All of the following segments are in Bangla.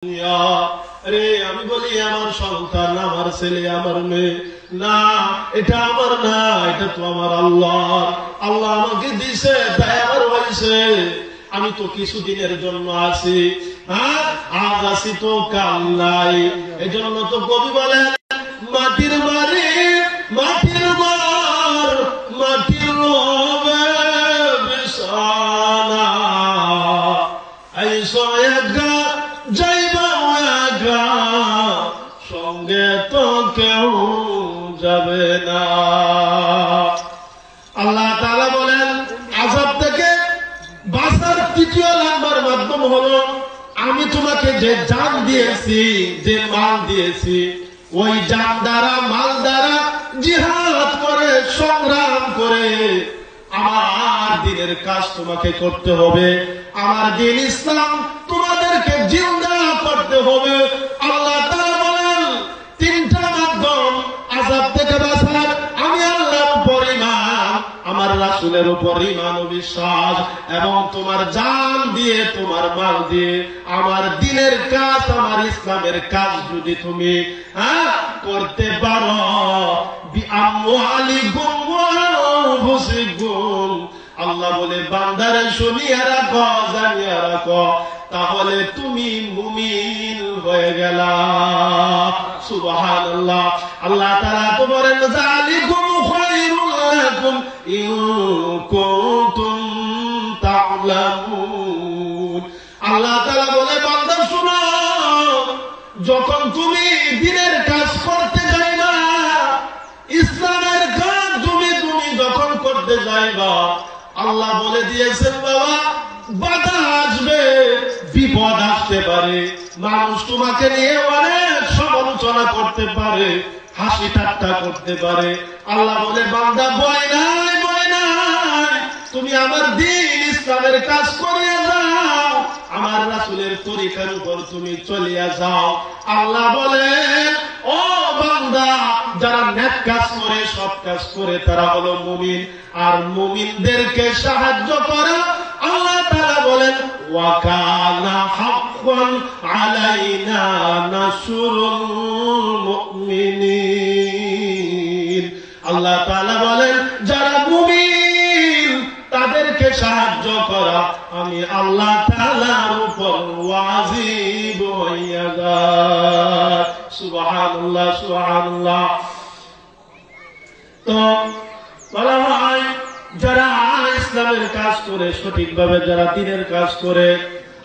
রে আমি বলি আমার সন্তান, আমার ছেলে, আমার মেয়ে, না এটা আমার না, এটা তো আমার আল্লাহ। আল্লাহ আমাকে দিছে তাই আমার হয়েছে। আমি তো কিছুদিনের জন্য আছি, হ্যাঁ আজ আছি তো কাল নাই। এজন্য তো কবি বলেন মাটির বাড়ি মাটির ঘর মাটির রবে বিছানা, আইসো একা যাইবা একা, সঙ্গে তো কেউ যাবে না। আল্লাহ তাআলা বলেন আযাব থেকে বাঁচার তৃতীয় নাম্বার মাধ্যম হলো আমি তোমাকে যে জান দিয়েছি, যে মাল দিয়েছি, ওই জান দ্বারা মাল দ্বারা জিহাদ করে সংগ্রাম করে আমার দ্বীনের কাজ তোমাকে করতে হবে। আমার দ্বীন ইসলাম তোমাদেরকে জিন্দা করতে হবে। আল্লাহ তাআলা বলেন তিনটা মাধ্যম আযাব থেকে বাঁচার, আমি আল্লাহর উপর ঈমান, আমার রাসূলের উপর ঈমান ও বিশ্বাস, এবং তোমার জান দিয়ে তোমার মাল দিয়ে আমার দ্বীনের কাজ, আমার ইসলামের কাজ যদি তুমি করতে পারো, বিআমওয়ালিকুম ওয়া আনফুসিকুম, আল্লাহ বলে বান্দারে শুনিয়া রাখো, জানিয়া রাখো, তাহলে তুমি মুমিন হয়ে গেলা। সুবহানাল্লাহ। আল্লাহ তাআলা তো বলেন যালিকুম খায়রুল লাকুম ইন কুনতুম তা'লামুন। আল্লাহ তাআলা বলে বান্দা শুনো, যখন তুমি দ্বীনের কাজ করতে যাইবা, ইসলামের কাজ তুমি যখন করতে যাইবা, আল্লাহ বলে দিয়েছেন বাবা বাধা আসবে, বিপদ আসতে পারে, মানুষ তোমাকে নিয়ে অনেক সমালোচনা করতে পারে, হাসি ঠাট্টা করতে পারে। আল্লাহ বলে বান্দা ভয় নাই, ভয় নাই, তুমি আমার দ্বীন ইসলামের কাজ করে যাও, আমার রাসূলের তরিকার উপর তুমি চলিয়া যাও। আল্লাহ বলে ও বান্দা, যারা নেক কাজ করে, সৎ কাজ করে, তারা হলো মুমিন, আর মুমিনদেরকে সাহায্য করে। আল্লাহ তাআলা বলেন ওয়া কানা হাক্কান আলাইনা নাসরুল মুমিনিন। আল্লাহ তাআলা বলেন যারা মুমিন তাদেরকে সাহায্য করা আমি আল্লাহ তাআলার উপর ওয়াজিব হইয়া যায়। সুবহানাল্লাহ, সুবহানাল্লাহ। তো বলা হয় যারা ইসলামের কাজ করে, সঠিকভাবে যারা দ্বীনের কাজ করে,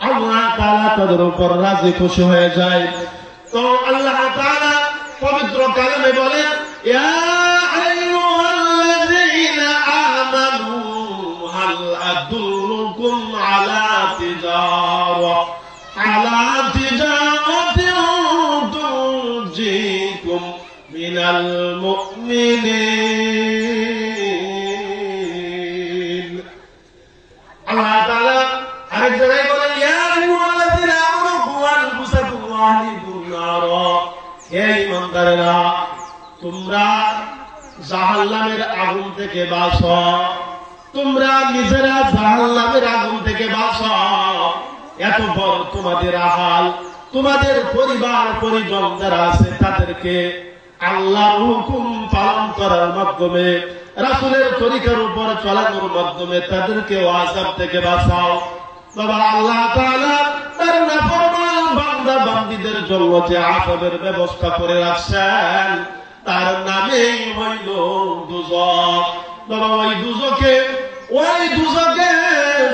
আল্লাহ তাআলা তাদের উপর রাজি খুশি হয়ে যায়। তো আল্লাহ তাআলা পবিত্র কালামে বলেন ইয়া আইয়ুহাল্লাযীনা আমানু হাল আদুল্লুকুম আলা তিজারাতিন তুনজিকুম মিনাল মুমিনিন। আল্লাহ তাআলা আরেক জায়গায় বলেন ইয়া আইয়ুহাল্লাযীনা আমানু কু আনফুসাকুম ওয়া আহলিকুম নারা, হে ঈমানদারেরা তোমরা জাহান্নামের আগুন থেকে বাঁচো, তোমরা নিজেরা জাহান্নামের আগুন থেকে বাঁচো। এত বড় তোমাদের আহাল, তোমাদের পরিবার পরিজন যারা আছে তাদেরকে আল্লাহর হুকুম পালন করার মাধ্যমে, রাসূলের তরিকার উপর চলানোর মাধ্যমে তাদেরকে আযাব থেকে বাঁচাও। বাবা আল্লাহ তাআলা তার নাফরমান বান্দা বান্দীদের জন্য যে আযাবের ব্যবস্থা করে রাখছেন তার নামেই হইল দুজক। বাবা ওই দুজকে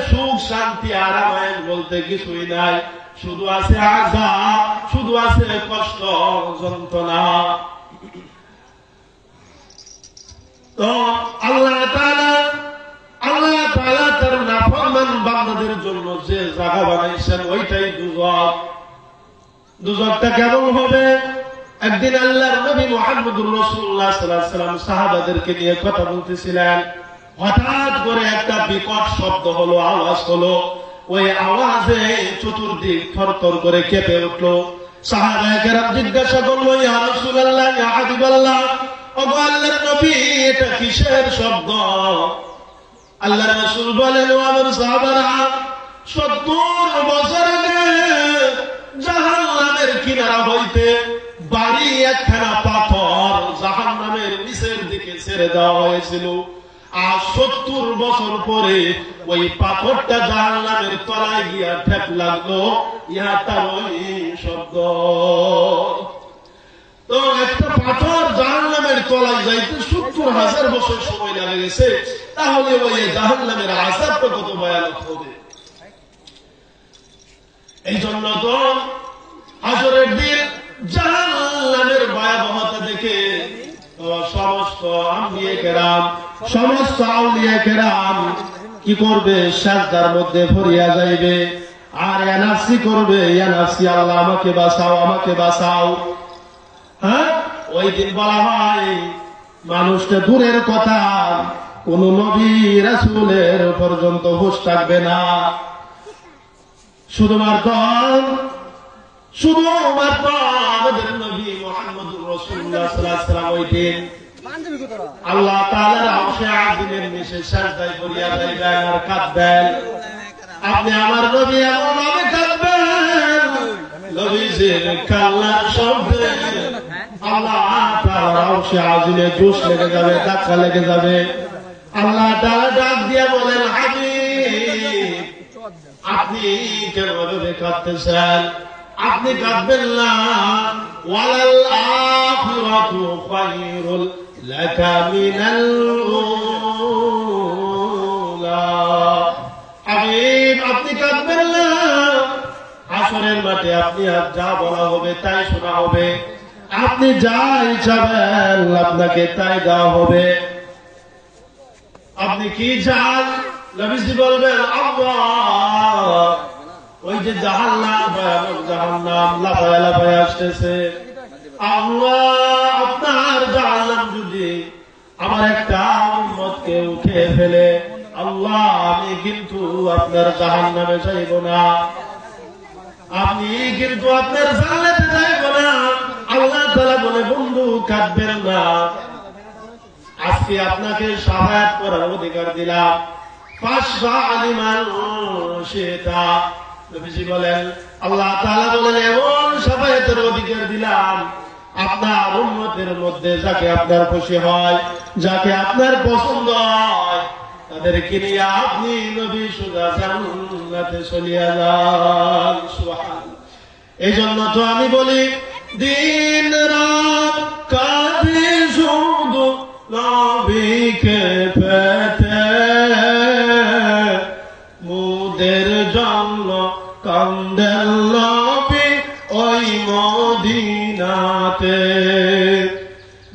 সুখ শান্তি আরাম বলতে কিছুই নাই, শুধু আছে আযাব, শুধু আছে কষ্ট যন্ত্রণা। তো আল্লাহ তাআলা তার নাফরমান বান্দাদের জন্য যে জায়গা বানাইছেন ওইটাই দুজক। দুজকটা কেমন হবে? একদিন আল্লাহর নবী মুহাম্মদুর রাসূলুল্লাহ সাল্লাল্লাহু আলাইহি ওয়াসাল্লাম সাহাবাদেরকে নিয়ে কথা বলতেছিলেন। হঠাৎ করে একটা বিকট শব্দ হলো, আওয়াজ হলো। ওই আওয়াজে চতুর্দিক থরথর করে কেঁপে উঠলো। সাহাবায়ে কেরাম জিজ্ঞাসা করলো ইয়া রাসূলুল্লাহ, ইয়া হাবিবাল্লাহ, ওগো আল্লাহর নবী এটা কিসের শব্দ? আল্লাহর রাসূল বলেন ও আমার সাহাবারা 70 বছর আগে জাহান্নাম জাহান্নামের কিনারা হইতে বাড়ি একখানা পাথর জাহান্নামের নিচের দিকে ছেড়ে দেওয়া হয়েছিল। আর 70 বছর পরে ওই পাথরটা জাহান্নামের তলায় গিয়া ঠেক লাগলো, ইহা তার ওই শব্দ। তো একটা পাথর জাহান্নামের তলায় যাইতে 70,000 বছর সময় লাগে গেছে, তাহলে ওই জাহান্নামের আযাবটা কত ভয়ানক হবে। এই জন্য তো হাসরের দিন জাহান্নামের ভয়াবহতা দেখে সমস্ত আম্বিয়া কেরাম, সমস্ত আউলিয়া কেরাম কি করবে? সাজদার মধ্যে পড়িয়া যাইবে আর ইয়ানাফসি করবে, ইয়ানাফসি, আল্লাহ আমাকে বাঁচাও, আমাকে বাঁচাও। হ্যাঁ, ওই দিন বলা হয় মানুষটা দূরের কথা, কোন নবী রাসূলের পর্যন্ত হুঁশ থাকবে না। শুধুমাত্র আমাদের নবী মুহাম্মদুর রাসূলুল্লাহ সাল্লাল্লাহু আলাইহি ওয়াসাল্লাম ওই দিন আল্লাহ তাআলার আরশে আজিমের নিচে সিজদায় পড়িয়া যাইবেন আর কাঁদবেন। আপনি আমার নবী এমন ভাবে কাঁদবেন, নবীজির কান্নার শব্দে আল্লাহ তাআলার আরশে আজিমে জোশ লেগে যাবে, ধাক্কা লেগে যাবে। আল্লাহ তাআলা ডাক দিয়ে বলেন, হাবিব আপনি কেন ভাবে কাঁদতেছেন? আপনি কাঁদবেন না। ওয়ালাল আখিরাতু খায়রুল লাকা মিনাল উলা। হাবিব আপনি কাঁদবেন না। হাসরের মাঠে আপনি যা বলা হবে তাই শোনা হবে, আপনি যা চাবেন আপনাকে তাই দেওয়া হবে। আপনি কি চান? নবীজি বলবেন আল্লাহ, ওই যে জাহান্নাম, ভয়ানক জাহান্নাম লাফায়া লাফায়া আসতেছে, আল্লাহ আপনার জাহান্নাম যদি আমার একটা উম্মতকে উঠে ফেলে, আল্লাহ আমি কিন্তু আপনার জাহান্নামে যাইব না, আপনি কিন্তু আপনার জান্নাতে যাইব না। আল্লাহ তাআলা বলে, বন্ধু কাঁদবেন না, আজকে আপনাকে শাফায়াত করার অধিকার দিলাম। ফাশফা লিমান শিতা। নবীজি বলেন, আল্লাহ তাআলা বলেন এমন শাফায়াতের অধিকার দিলাম, আপনার উম্মতের মধ্যে যাকে আপনার খুশি হয়, যাকে আপনার পছন্দ হয়, তাদেরকে নিয়ে আপনি নবী সোজা জান্নাতে চলিয়া যান। সুবহানাল্লাহ। এই জন্য তো আমি বলি, দিন রাত কাঁদি শুধু নবীকে পেতে, মুদের জন্য কান্দেন নবী ওই মদিনাতে।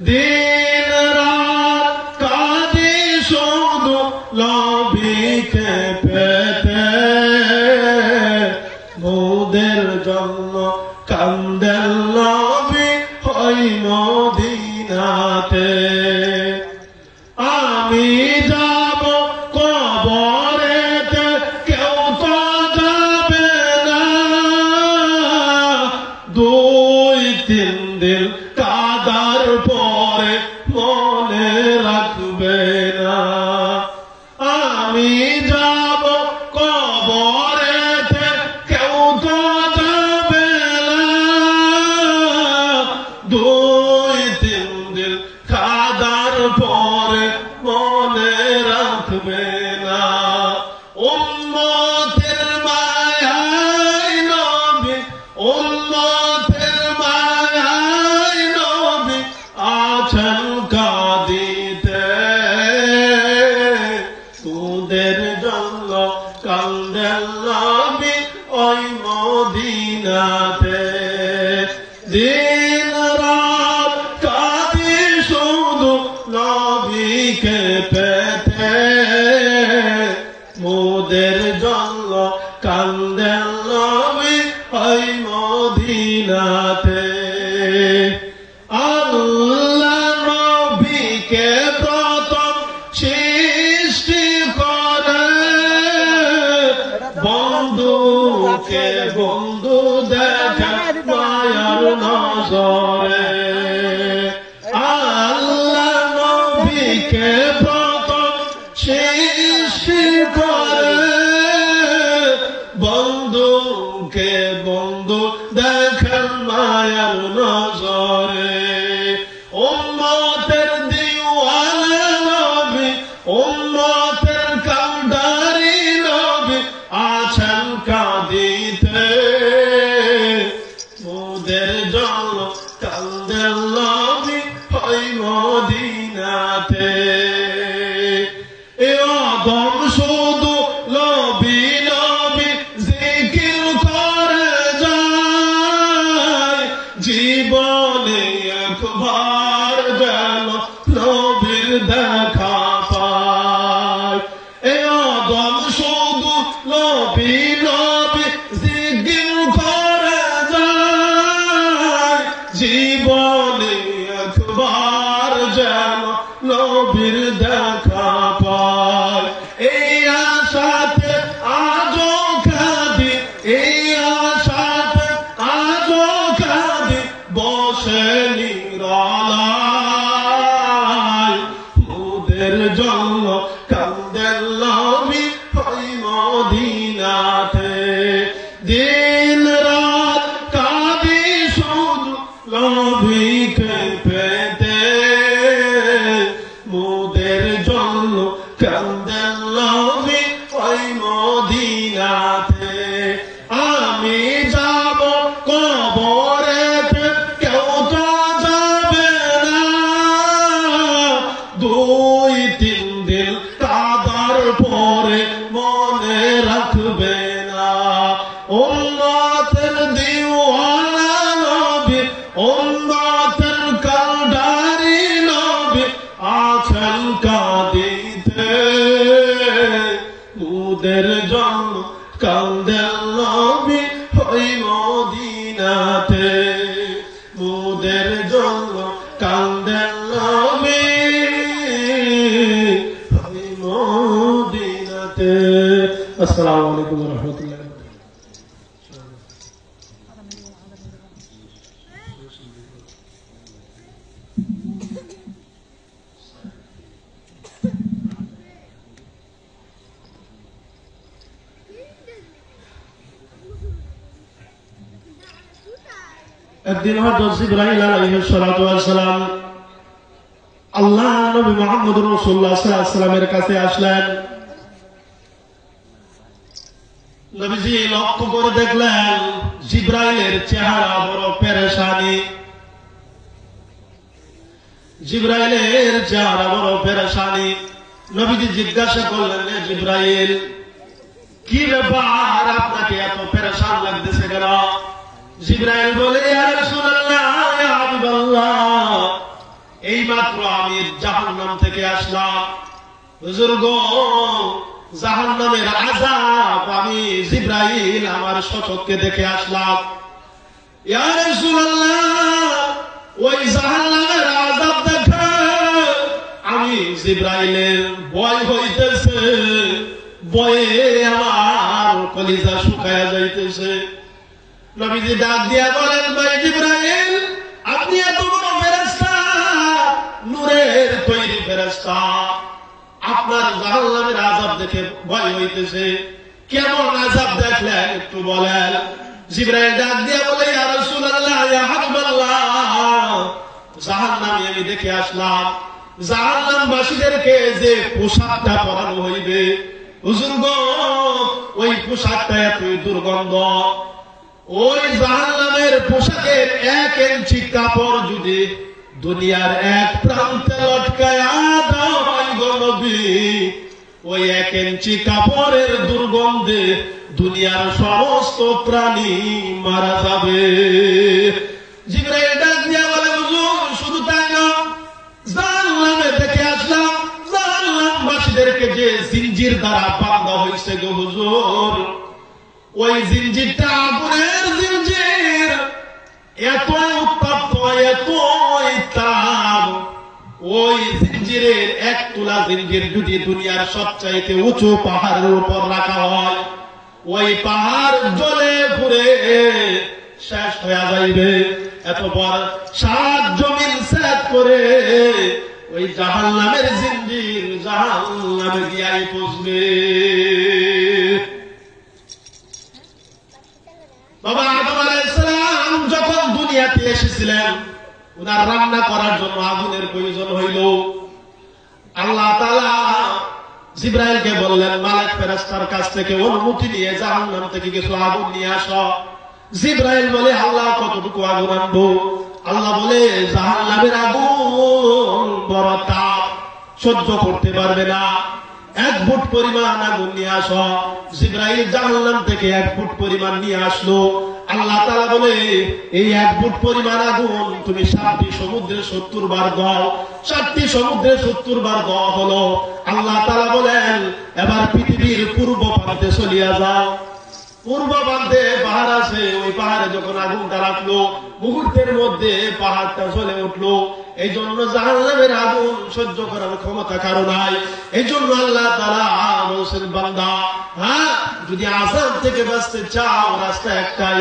দিন রাত কাঁদি শুধু নবীকে পেতে, মুদের জন্য কান্দেন নবী ওই মদিনাতে। আমি যাব কবরেতে, কেউ তো যাবে না, 2-3 দিন কাদার পরে মনে রাখবে না। আমি যাব কবরেতে, কেউ তো যাবে না, 2-3 দিন কাদার পরে মনে রাখবে না। উম্মতের মায়ায় নবী, উম্মতের মায়ায় নবী আছেন কাঁদিতে, তোদের জন্য কান্দেন নবী ওই মদিনাতে। দিন রাত কাঁদি শুধু নবীকে পেতে, মুদের জন্য কান্দেন নবী ওই মদিনাতে। আল্লাহ নবীকে প্রথম সৃষ্টি করে, বন্ধুকে বন্ধু দেখে মায়ার নজরে। আল্লাহ নবীকে প্রথম সৃষ্টি করে, বন্ধুকে বন্ধু দেখে দেখেন মায়ার নজরে উম্মতের দিওয়ানা নবী উম্মতের কান্ডারি নবী আছেন কাঁদিতে মোদের জন্য কান্দেন নবী ওই মদিনাতে এ অদম শুধু নবী নবী জিকির করে যায় জীবনে একবার যেন নবীর দেখা পায় এ অদম শুধু নবী নবী জিকির করে যায় জীবনে একবার যেন নবীর দেখা পায় এই আশাতে আজও কাঁদি এই আশাতে আজও কাঁদি বসে নিরালায় মোদের জন্য কান্দেন নবী ওই মদিনাতে দিন রাত কাঁদি শুধু নবীকে পেতে মোদের জন্য কান্দেন নবী ওই মদিনাতে আমি যাব কবরেতে কেউ তো যাবে না 2-3 দিন কাদার পরে মনে রাখবে না উম্মতের দিওয়ানা নবী উম্মতের কান্ডারি নবী আছেন কাঁদিতে মোদের জন্য কান্দেন নবী ওই মদিনাতে মোদের জন্য কান্দেন নবী ওই মদিনাতে আসসালামু আলাইকুম ওয়া রাহমাতুল্লাহ একদিন হযরত জিবরাইল আলাইহিস সালাতু ওয়াস সালাম আল্লাহ নবী মুহাম্মদ রাসূলুল্লাহ সাল্লাল্লাহু আলাইহি ওয়াসাল্লামের কাছে আসলেন নবীজি লক্ষ্য করে দেখলেন জিবরাইলের চেহারা বড় পেরেশানি জিবরাইলের চেহারা বড় পেরেশানি নবীজি জিজ্ঞাসা করলেন হে জিবরাইল কি ব্যাপার আপনাকে এত পেরেশান লাগতেছে কেন জিবরাইল বলে ইয়া রাসূলুল্লাহ ইয়া হাবিবাল্লাহ এইমাত্র আমি জাহান্নাম থেকে আসলাম হুজুর গো জাহান্নামের আযাব আমি জিবরাইল আমার চোখে দেখে আসলাম ইয়া রাসূলুল্লাহ ওই জাহান্নামের আযাব দেখে আমি জিবরাইলের ভয় হইতেছে ভয়ে আমার কলিজা শুকায়া যাইতেছে নবীজি ডাক দিয়া বলেন ভাই জিবরাইল আপনি এত বড় ফেরেশতা নূরের তৈরি ফেরেশতা আপনার জাহান্নামের আযাব দেখে ভয় হইতেছে কেমন আযাব দেখলেন একটু বলেন জিবরাইল ডাক দিয়া বলে ইয়া রাসূলুল্লাহ ইয়া হাবিবাল্লাহ জাহান্নামে আমি দেখে আসলাম জাহান্নামবাসীদেরকে যে পোশাকটা পরানো হইবে হুজুর গো ওই পোশাকটা এতই দুর্গন্ধ ওই জাহান্নামের পোশাকের 1 ইঞ্চি কাপড় যদি দুনিয়ার এক প্রান্তে লটকায়া দাও হয় গো নবী ওই 1 ইঞ্চি কাপড়ের দুর্গন্ধে দুনিয়ার সমস্ত প্রাণী মারা যাবে জিবরাইল ডাক দিয়া বলে হুজুর শুধু তাই না জাহান্নামে দেখে আসলাম জাহান্নামবাসীদেরকে যে জিঞ্জির দ্বারা বাঁধা হয়েছে গো হুজুর ওই জিঞ্জিরটা আগুনের জিঞ্জির এত উত্তপ্ত এতই তাপ ওই জিঞ্জিরের 1 তুলা জিঞ্জির যদি দুনিয়ার সবচাইতে উঁচু পাহাড়ের উপর রাখা হয় ওই পাহাড় জ্বলে পুড়ে শেষ হয়ে যাইবে এত বড় 7 জমিন সেট করে ওই জাহান্নামের জিঞ্জির জাহান্নামে গিয়াই পৌঁছবে বাবা আদম আলাইহিস সালাম যখন দুনিয়াতে এসেছিলেন, উনার রান্না করার জন্য আগুনের প্রয়োজন হইল। আল্লাহ তাআলা জিবরাইলকে বললেন, মালাক ফেরেশতার কাছ থেকে অনুমতি নিয়ে জাহান্নাম থেকে কিছু আগুন নিয়ে আসো। জিবরাইল বলে, আল্লাহ কতটুকু আগুন আনবো? আল্লাহ বলে, জাহান্নামের আগুন বড় তাপ, সহ্য করতে পারবে না, 1 ফুট পরিমাণ আগুন নিয়ে আসো। জিবরাইল জাহান্নাম থেকে 1 ফুট পরিমাণ নিয়ে আসলো। আল্লাহ তাআলা বলে, এই 1 ফুট পরিমাণ আগুন তুমি 7টি সমুদ্রে 70 বার দাও। 7টি সমুদ্রে 70 বার দেওয়া হলো। আল্লাহ তাআলা বলেন, এবার পৃথিবীর পূর্ব প্রান্তে চলিয়া যাও। পূর্ব প্রান্তে পাহাড় আছে, ওই পাহাড়ে যখন আগুনটা রাখলো, মুহূর্তের মধ্যে পাহাড়টা জ্বলে উঠলো। এই জন্য জাহান্নামের আগুন সহ্য করার ক্ষমতা কারো নাই। এই জন্য আল্লাহ তাআলা বলছেন, বান্দা, হ্যাঁ, যদি আযাব থেকে বাঁচতে চাও, রাস্তা একটাই,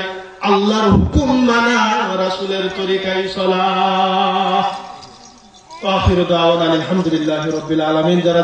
আল্লাহর হুকুম মানা, রাসূলের তরিকায় চলা। আখিরু দাওয়ানা আলহামদুলিল্লাহি রাব্বিল আলামিন। যারা